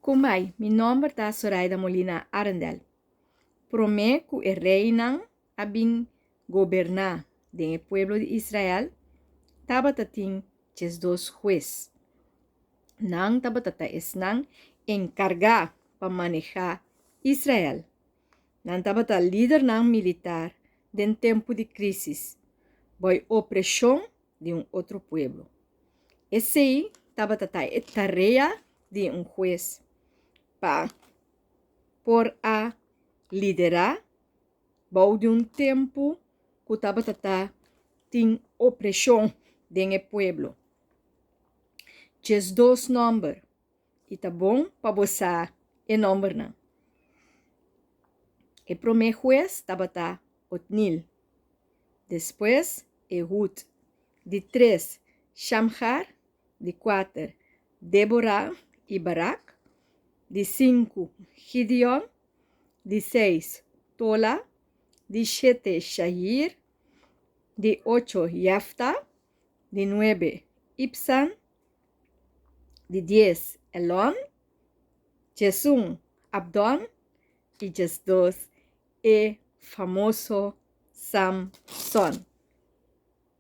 Kumai, mi nombre está Zoraida Molina Arendel. Promé que el rey nan abin gobernar en el pueblo de Israel, tabatatin ches dos juez. Nan tabatata es nan encargar para manejar Israel. Nan tabata líder nan militar en tiempo de crisis, boy opresión de un otro pueblo. Ese tabatata es tarea de un juez por a liderar bao de un tiempo que tabatata tem opresión en el pueblo. Ches dos nombres. E tá bom para você o nombre não. El primer juez tabata Otnil. Después Ehud. De 3, Shamhar. De 4, Deborah y Barak. De 5, Gideon. De 6, Tola. De 7, Shahir. De 8, Yafta. De 9, Ibsan. De 10, Elon. Jesús, Abdón. Y Jes 2, el famoso Samson.